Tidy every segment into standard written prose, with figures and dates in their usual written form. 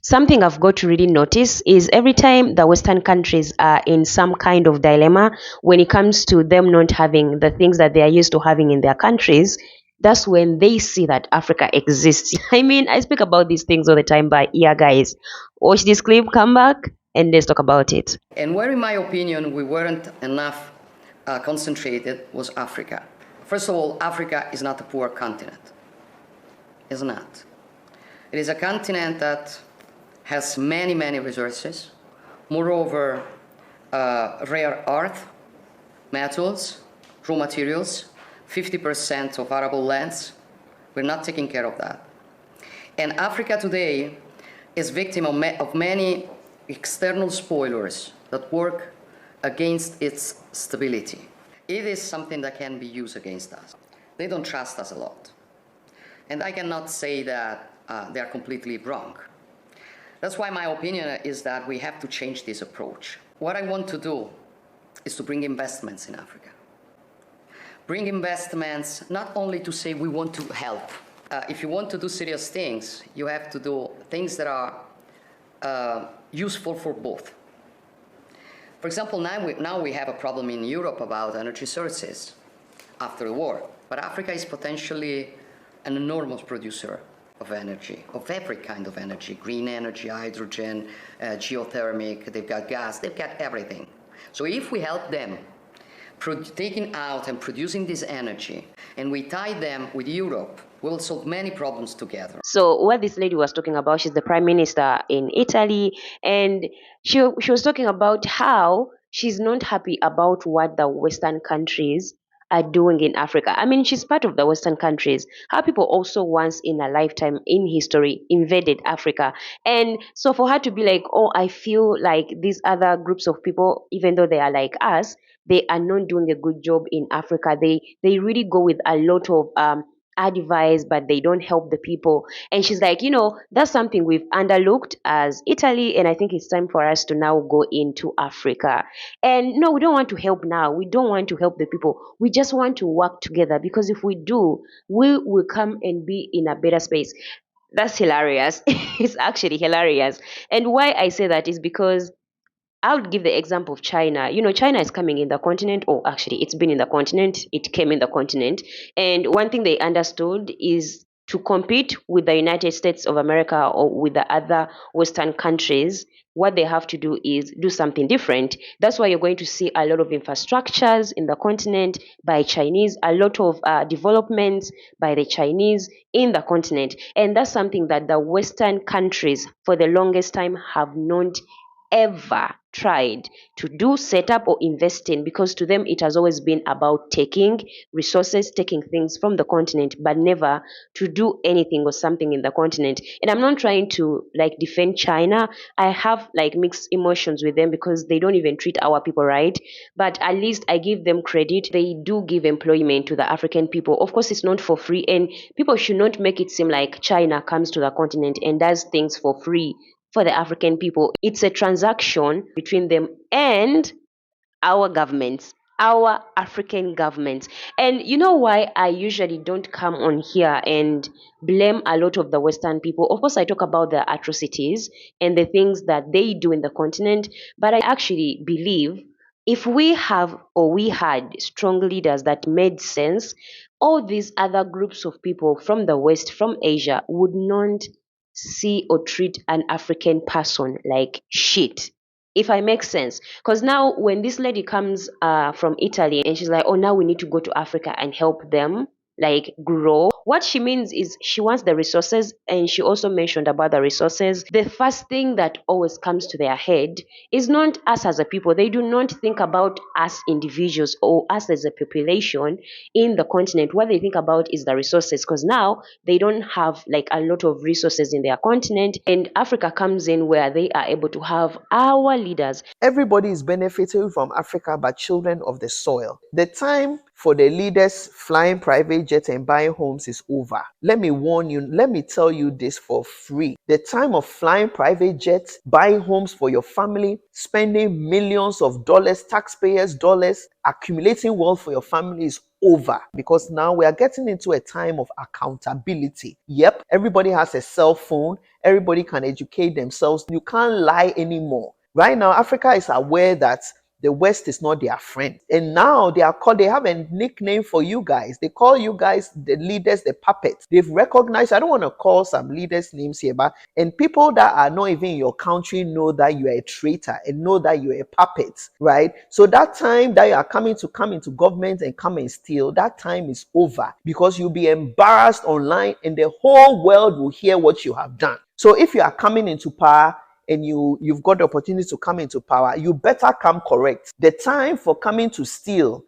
something I've got to really notice is every time the Western countries are in some kind of dilemma when it comes to them not having the things that they are used to having in their countries, that's when they see that Africa exists. I mean, I speak about these things all the time, but yeah, guys, watch this clip, come back, and let's talk about it. And where, in my opinion, we weren't enough concentrated was Africa. First of all, Africa is not a poor continent. It's not. It is a continent that has many, many resources. Moreover, rare earth, metals, raw materials, 50% of arable lands. We're not taking care of that. And Africa today is victim of many external spoilers that work against its stability. It is something that can be used against us. They don't trust us a lot. And I cannot say that they are completely wrong. That's why my opinion is that we have to change this approach. What I want to do is to bring investments in Africa. Bring investments not only to say we want to help. If you want to do serious things, you have to do things that are useful for both. For example, now we have a problem in Europe about energy sources after the war. But Africa is potentially an enormous producer of energy, of every kind of energy, green energy, hydrogen, geothermic, they've got gas, they've got everything. So if we help them taking out and producing this energy, and we tie them with Europe, we'll solve many problems together. So what this lady was talking about, she's the prime minister in Italy, and she was talking about how she's not happy about what the Western countries are doing in Africa. I mean, she's part of the Western countries. How people also once in a lifetime in history invaded Africa. And so for her to be like, oh, I feel like these other groups of people, even though they are like us, they are not doing a good job in Africa. They really go with a lot of advice, but they don't help the people. And she's like, that's something we've underlooked as Italy, and I think it's time for us to now go into Africa. And no, we don't want to help now. We don't want to help the people. We just want to work together, because if we do, we will come and be in a better space. That's hilarious. It's actually hilarious. And why I say that is because I would give the example of China. China is coming in the continent, or actually, it's been in the continent, it came in the continent. And one thing they understood is to compete with the United States of America or with the other Western countries, what they have to do is do something different. That's why you're going to see a lot of infrastructures in the continent by Chinese, a lot of developments by the Chinese in the continent. And that's something that the Western countries for the longest time have not ever tried to do, set up, or invest in, because to them it has always been about taking resources, taking things from the continent, but never to do anything or something in the continent. And I'm not trying to defend China. I have mixed emotions with them because they don't even treat our people right, but at least I give them credit. They do give employment to the African people. Of course, it's not for free, and people should not make it seem like China comes to the continent and does things for free for the African people. It's a transaction between them and our governments, our African governments. And you know why I usually don't come on here and blame a lot of the Western people? Of course, I talk about the atrocities and the things that they do in the continent, but I actually believe if we have or we had strong leaders that made sense, all these other groups of people from the West, from Asia, would not see or treat an African person like shit. If I make sense. Because now when this lady comes from Italy and she's like, oh, now we need to go to Africa and help them grow. What she means is she wants the resources, and she also mentioned about the resources. The first thing that always comes to their head is not us as a people. They do not think about us individuals or us as a population in the continent. What they think about is the resources, because now they don't have a lot of resources in their continent, and Africa comes in where they are able to have our leaders. Everybody is benefiting from Africa but children of the soil. The time for the leaders flying private jets and buying homes is over. Let me warn you, let me tell you this for free. The time of flying private jets, buying homes for your family, spending millions of dollars, taxpayers' dollars, accumulating wealth for your family is over, because now we are getting into a time of accountability. Yep, everybody has a cell phone. Everybody can educate themselves. You can't lie anymore. Right now, Africa is aware that the West is not their friend. And now they have a nickname for you guys. They call you guys the leaders, the puppets. They've recognized, I don't want to call some leaders' names here, but and people that are not even in your country know that you are a traitor and know that you are a puppet, right? So that time that you are come into government and come and steal, that time is over, because you'll be embarrassed online and the whole world will hear what you have done. So if you are coming into power, and you've got the opportunity to come into power, you better come correct. The time for coming to steal,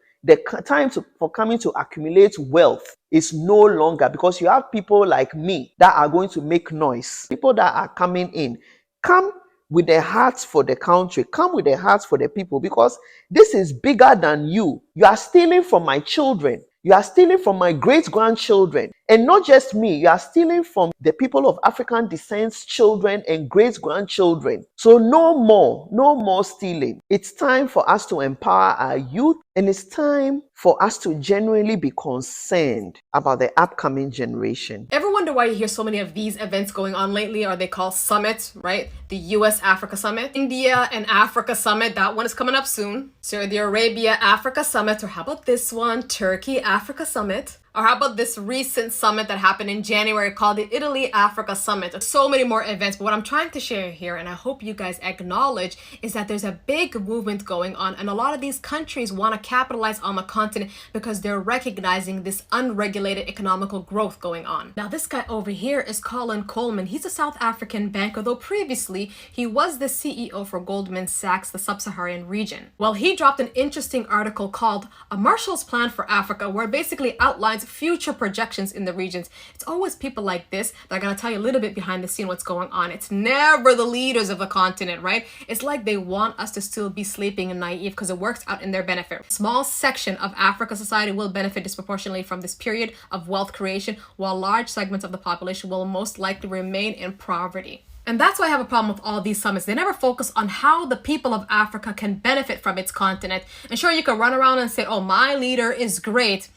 for coming to accumulate wealth is no longer, because you have people like me that are going to make noise. People that are coming in, come with their hearts for the country, come with their hearts for the people, because this is bigger than you. You are stealing from my children. You are stealing from my great-grandchildren. And not just me, you are stealing from the people of African descent's children and great-grandchildren. So no more stealing. It's time for us to empower our youth, and it's time for us to genuinely be concerned about the upcoming generation. Ever wonder why you hear so many of these events going on lately? Are they called summits, right? The US-Africa Summit, India and Africa Summit, that one is coming up soon. Saudi Arabia Africa Summit, or how about this one, Turkey Africa Summit? Or how about this recent summit that happened in January called the Italy Africa Summit? So many more events, but what I'm trying to share here, and I hope you guys acknowledge, is that there's a big movement going on, and a lot of these countries want to capitalize on the continent because they're recognizing this unregulated economical growth going on. Now, this guy over here is Colin Coleman. He's a South African banker, though previously he was the CEO for Goldman Sachs, the sub-Saharan region. Well, he dropped an interesting article called A Marshall's Plan for Africa, where it basically outlines future projections in the regions. It's always people like this that are going to tell you a little bit behind the scene what's going on. It's never the leaders of the continent, right? It's like they want us to still be sleeping and naive because it works out in their benefit. A small section of Africa society will benefit disproportionately from this period of wealth creation, while large segments of the population will most likely remain in poverty. And that's why I have a problem with all these summits. They never focus on how the people of Africa can benefit from its continent. And sure, you can run around and say, oh, my leader is great.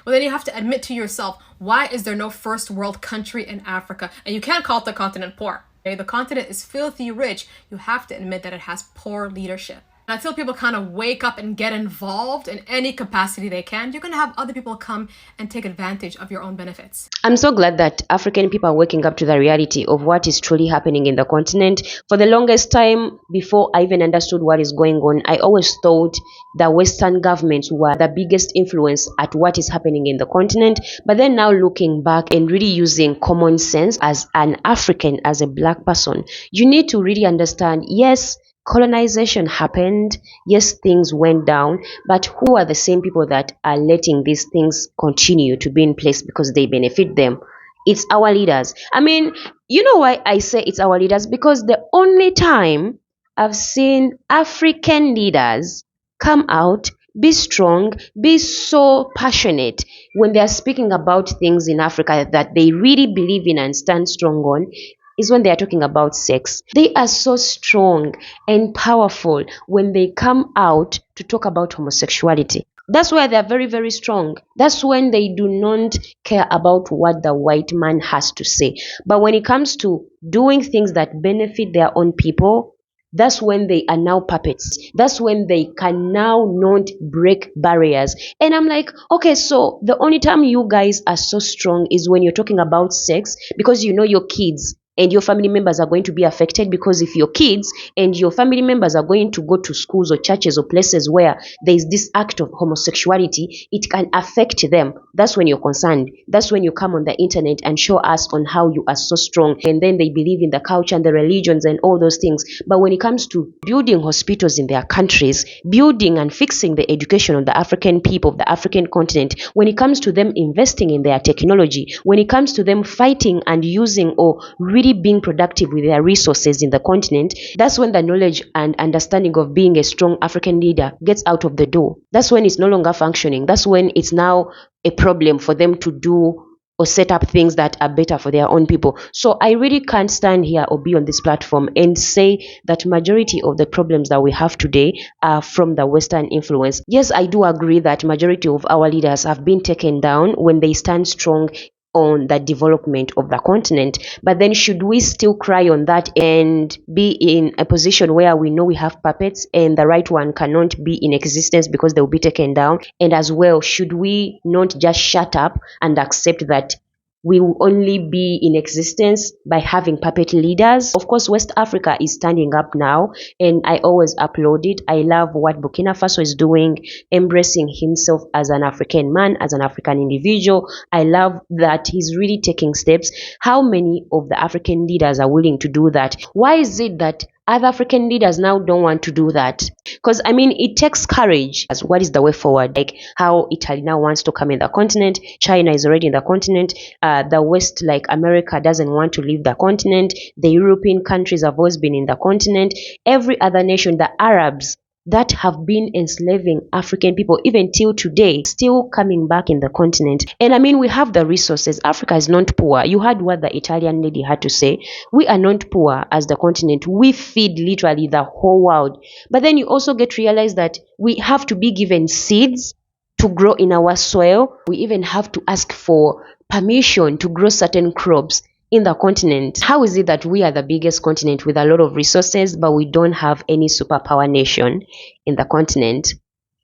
Well, then you have to admit to yourself, why is there no first world country in Africa? And you can't call the continent poor. Okay? The continent is filthy rich. You have to admit that it has poor leadership. And until people kind of wake up and get involved in any capacity they can, you're going to have other people come and take advantage of your own benefits. I'm so glad that African people are waking up to the reality of what is truly happening in the continent. For the longest time, before I even understood what is going on, I always thought that Western governments were the biggest influence at what is happening in the continent. But then now looking back and really using common sense as an African, as a black person, you need to really understand, yes, colonization happened, yes, things went down, but who are the same people that are letting these things continue to be in place because they benefit them? It's our leaders. I mean, you know why I say it's our leaders? Because the only time I've seen African leaders come out, be strong, be so passionate when they are speaking about things in Africa that they really believe in and stand strong on, is when they are talking about sex. They are so strong and powerful when they come out to talk about homosexuality. That's why they are very, very strong. That's when they do not care about what the white man has to say. But when it comes to doing things that benefit their own people, that's when they are now puppets. That's when they can now not break barriers. And I'm like, okay, so the only time you guys are so strong is when you're talking about sex, because you know your kids and your family members are going to be affected, because if your kids and your family members are going to go to schools or churches or places where there is this act of homosexuality, it can affect them. That's when you're concerned. That's when you come on the internet and show us on how you are so strong, and then they believe in the culture and the religions and all those things. But when it comes to building hospitals in their countries, building and fixing the education of the African people, of the African continent, when it comes to them investing in their technology, when it comes to them fighting and using or really being productive with their resources in the continent, that's when the knowledge and understanding of being a strong African leader gets out of the door. That's when it's no longer functioning. That's when it's now a problem for them to do or set up things that are better for their own people. So I really can't stand here or be on this platform and say that majority of the problems that we have today are from the Western influence. Yes, I do agree that majority of our leaders have been taken down when they stand strong on the development of the continent. But then should we still cry on that and be in a position where we know we have puppets and the right one cannot be in existence because they will be taken down? And as well, should we not just shut up and accept that we will only be in existence by having puppet leaders? Of course, West Africa is standing up now, and I always applaud it. I love what Burkina Faso is doing, embracing himself as an African man, as an African individual. I love that he's really taking steps. How many of the African leaders are willing to do that? Why is it that other African leaders now don't want to do that? Because I mean, it takes courage. As what is the way forward? Like how Italy now wants to come in the continent, China is already in the continent, the West, like America, doesn't want to leave the continent. The European countries have always been in the continent. Every other nation, the Arabs that have been enslaving African people even till today, still coming back in the continent. And I mean, we have the resources. Africa is not poor. You heard what the Italian lady had to say. We are not poor as the continent. We feed literally the whole world. But then you also get to realize that we have to be given seeds to grow in our soil. We even have to ask for permission to grow certain crops in the continent. How is it that we are the biggest continent with a lot of resources, but we don't have any superpower nation in the continent?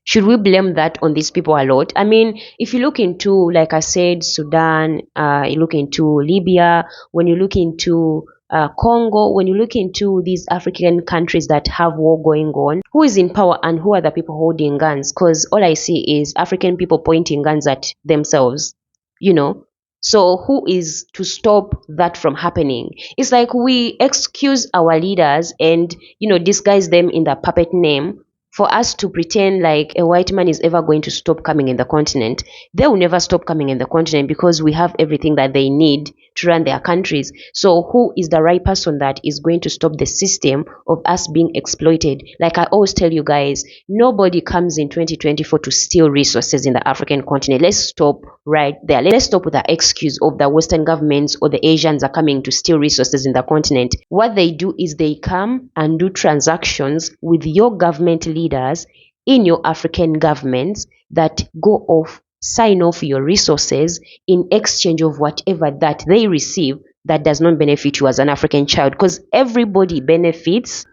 Should we blame that on these people a lot? I mean, if you look into, like I said, Sudan, you look into Libya, when you look into Congo, when you look into these African countries that have war going on, who is in power and who are the people holding guns? Because all I see is African people pointing guns at themselves, you know. So who is to stop that from happening? It's like we excuse our leaders and, you know, disguise them in the puppet name for us to pretend like a white man is ever going to stop coming in the continent. They will never stop coming in the continent because we have everything that they need to run their countries. So who is the right person that is going to stop the system of us being exploited? Like I always tell you guys, nobody comes in 2024 to steal resources in the African continent. Let's stop right there. Let's stop with the excuse of the Western governments or the Asians are coming to steal resources in the continent. What they do is they come and do transactions with your government leaders in your African governments that go off, sign off your resources in exchange of whatever that they receive that does not benefit you as an African child. Because everybody benefits,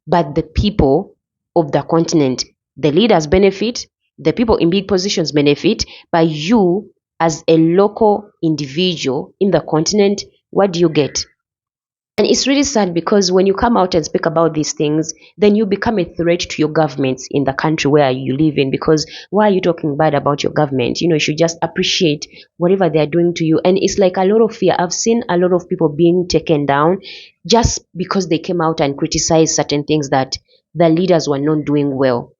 but the people of the continent, the leaders benefit, the people in big positions benefit, but you as a local individual in the continent, what do you get? And it's really sad because when you come out and speak about these things, then you become a threat to your governments in the country where you live in. Because why are you talking bad about your government? You know, you should just appreciate whatever they are doing to you. And it's like a lot of fear. I've seen a lot of people being taken down just because they came out and criticized certain things that the leaders were not doing well.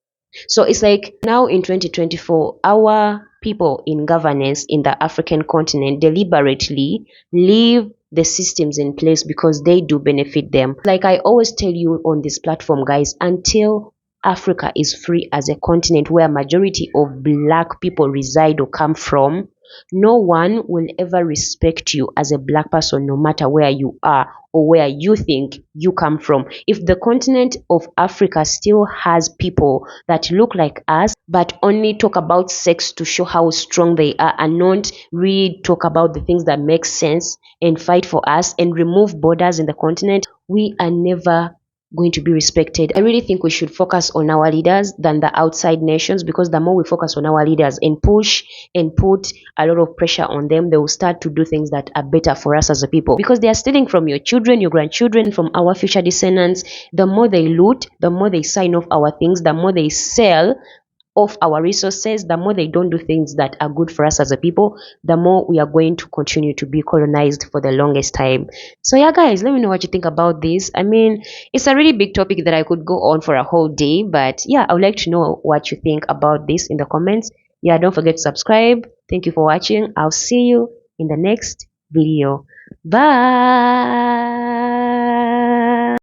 So it's like now in 2024, our people in governance in the African continent deliberately leave the systems in place because they do benefit them. Like I always tell you on this platform, guys, until Africa is free as a continent where majority of black people reside or come from, no one will ever respect you as a black person, no matter where you are or where you think you come from. If the continent of Africa still has people that look like us, but only talk about sex to show how strong they are and not really talk about the things that make sense and fight for us and remove borders in the continent, we are never going to be respected. I really think we should focus on our leaders than the outside nations, because the more we focus on our leaders and push and put a lot of pressure on them, they will start to do things that are better for us as a people, because they are stealing from your children, your grandchildren, from our future descendants. The more they loot, the more they sign off our things, the more they sell of our resources, the more they don't do things that are good for us as a people, the more we are going to continue to be colonized for the longest time. So yeah, guys, let me know what you think about this. I mean, it's a really big topic that I could go on for a whole day, but yeah, I would like to know what you think about this in the comments. Yeah, don't forget to subscribe. Thank you for watching. I'll see you in the next video. Bye.